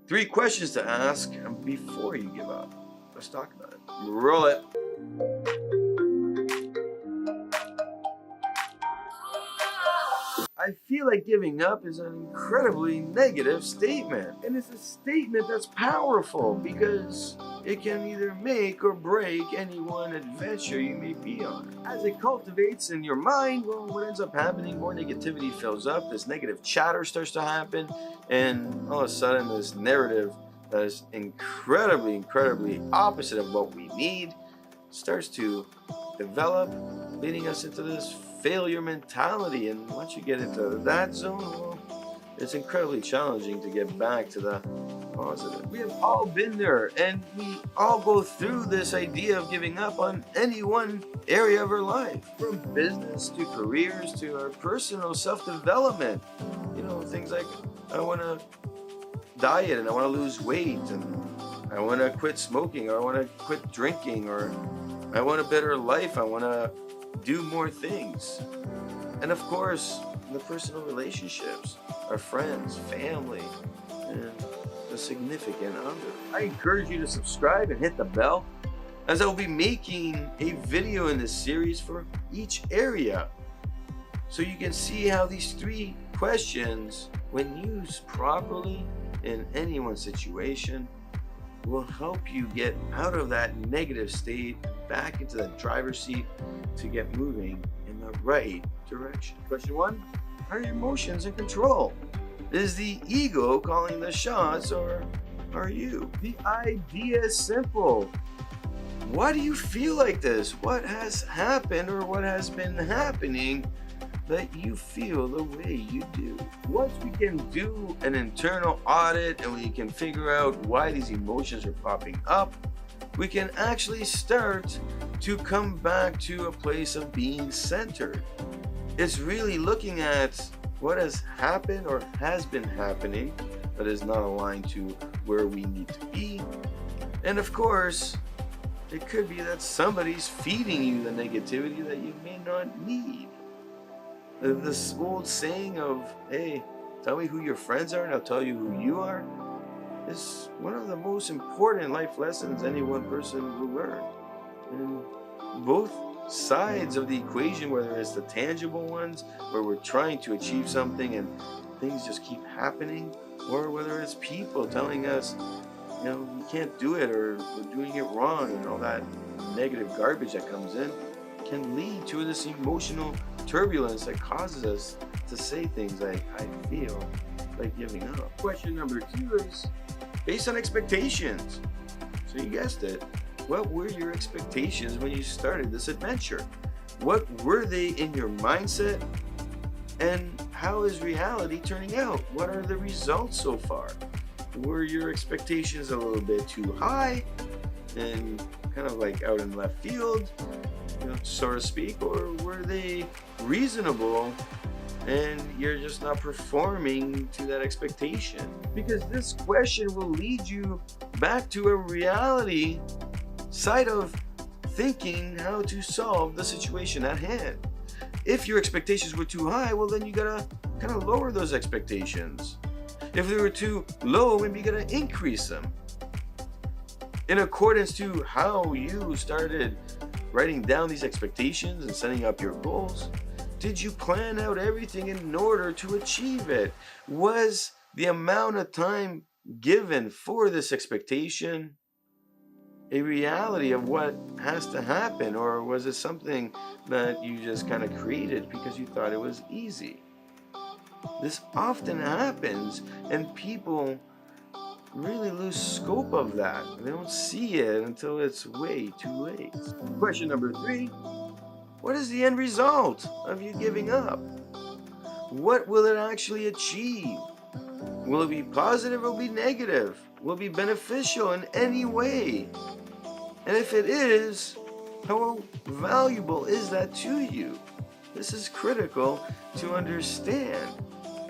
3 questions to ask before you give up. Let's talk about it. Roll it. I feel like giving up is an incredibly negative statement. And it's a statement that's powerful because it can either make or break any one adventure you may be on. As it cultivates in your mind, well, what ends up happening, more negativity fills up, this negative chatter starts to happen, and all of a sudden this narrative that is incredibly opposite of what we need starts to develop, leading us into this failure mentality. And once you get into that zone, well, it's incredibly challenging to get back to the positive. We have all been there, and we all go through this idea of giving up on any one area of our life, from business to careers to our personal self-development. You know, things like, I want to diet and I want to lose weight, and I want to quit smoking, or I want to quit drinking, or I want a better life, I want to do more things. And of course, the personal relationships, our friends, family, and the significant other. I encourage you to subscribe and hit the bell, as I will be making a video in this series for each area, so you can see how these 3 questions, when used properly in any one situation, will help you get out of that negative state, back into the driver's seat to get moving in the right direction. Question 1, are your emotions in control? Is the ego calling the shots, or are you? The idea is simple. Why do you feel like this? What has happened, or what has been happening that you feel the way you do? Once we can do an internal audit and we can figure out why these emotions are popping up, we can actually start to come back to a place of being centered. It's really looking at what has happened or has been happening that is not aligned to where we need to be. And of course, it could be that somebody's feeding you the negativity that you may not need. This old saying of, hey, tell me who your friends are and I'll tell you who you are, is one of the most important life lessons any one person will learn. And both sides of the equation, whether it's the tangible ones, where we're trying to achieve something and things just keep happening, or whether it's people telling us, you know, we can't do it, or we're doing it wrong, and all that negative garbage that comes in, can lead to this emotional turbulence that causes us to say things like, I feel like giving up. Question number 2 is based on expectations. So you guessed it. What were your expectations when you started this adventure? What were they in your mindset? And how is reality turning out? What are the results so far? Were your expectations a little bit too high and kind of like out in left field, you know, so to speak, or were they reasonable and you're just not performing to that expectation? Because this question will lead you back to a reality side of thinking how to solve the situation at hand. If your expectations were too high, well, then you gotta kind of lower those expectations. If they were too low, maybe you gotta increase them in accordance to how you started writing down these expectations and setting up your goals. Did you plan out everything in order to achieve it? Was the amount of time given for this expectation a reality of what has to happen, or was it something that you just kind of created because you thought it was easy? This often happens, and people really lose scope of that. They don't see it until it's way too late. Question number 3, what is the end result of you giving up? What will it actually achieve? Will it be positive or will it be negative? Will it be beneficial in any way? And if it is, how valuable is that to you? This is critical to understand,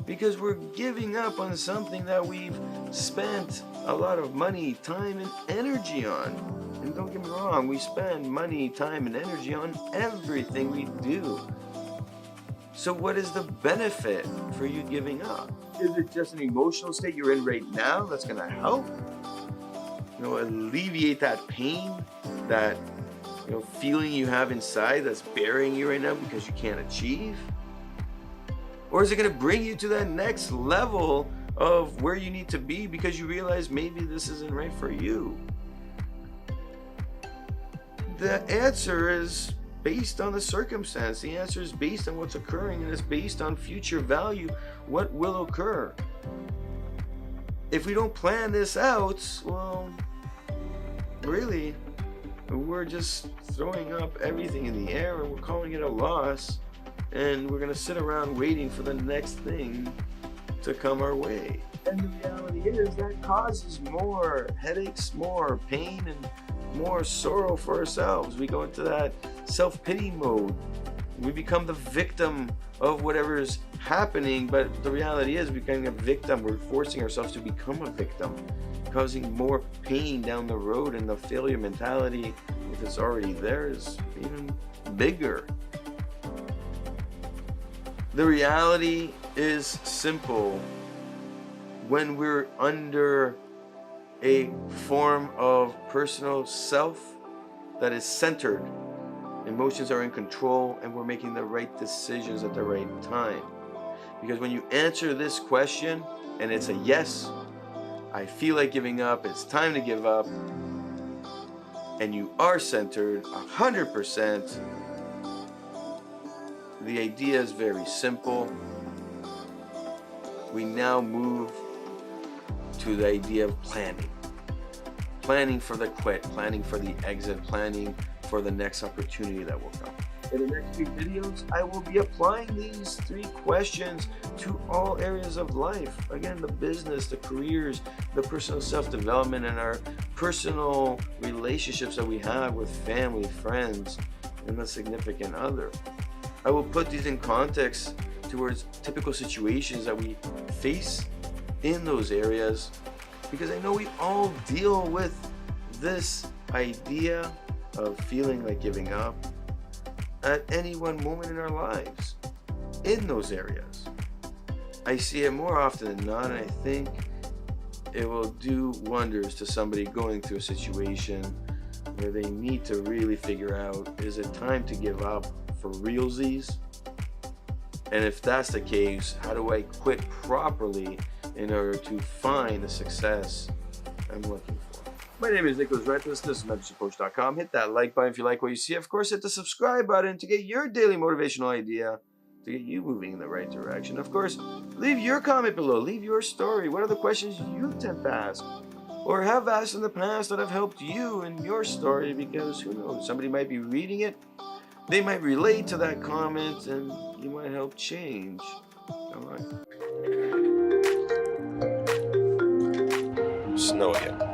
because we're giving up on something that we've spent a lot of money, time, and energy on. And don't get me wrong, we spend money, time, and energy on everything we do. So what is the benefit for you giving up? Is it just an emotional state you're in right now that's going to help? Alleviate that pain, that feeling you have inside that's burying you right now because you can't achieve? Or is it going to bring you to that next level of where you need to be because you realize maybe this isn't right for you? The answer is based on the circumstance. The answer is based on what's occurring, and it's based on future value, what will occur. If we don't plan this out, well, really, we're just throwing up everything in the air and we're calling it a loss, and we're going to sit around waiting for the next thing to come our way. And the reality is that causes more headaches, more pain, and more sorrow for ourselves. We go into that self-pity mode. We become the victim of whatever's happening, but the reality is becoming a victim. We're forcing ourselves to become a victim, causing more pain down the road, and the failure mentality, if it's already there, is even bigger. The reality is simple. When we're under a form of personal self that is centered, emotions are in control, and we're making the right decisions at the right time. Because when you answer this question and it's a yes, I feel like giving up, it's time to give up, and you are centered 100%, the idea is very simple. We now move to the idea of planning. Planning for the quit, planning for the exit, planning for the next opportunity that will come. In the next few videos, I will be applying these 3 questions to all areas of life. Again, the business, the careers, the personal self-development, and our personal relationships that we have with family, friends, and the significant other. I will put these in context towards typical situations that we face in those areas, because I know we all deal with this idea of feeling like giving up at any one moment in our lives in those areas. I see it more often than not, and I think it will do wonders to somebody going through a situation where they need to really figure out, is it time to give up for realsies? And if that's the case, how do I quit properly in order to find the success I'm looking for? My name is Nicholas Rentis. This is MentorshipCoach.com. Hit that like button if you like what you see. Of course, hit the subscribe button to get your daily motivational idea to get you moving in the right direction. Of course, leave your comment below. Leave your story. What are the questions you tend to ask or have asked in the past that have helped you in your story? Because who knows, somebody might be reading it. They might relate to that comment, and you might help change. All right. Snow again.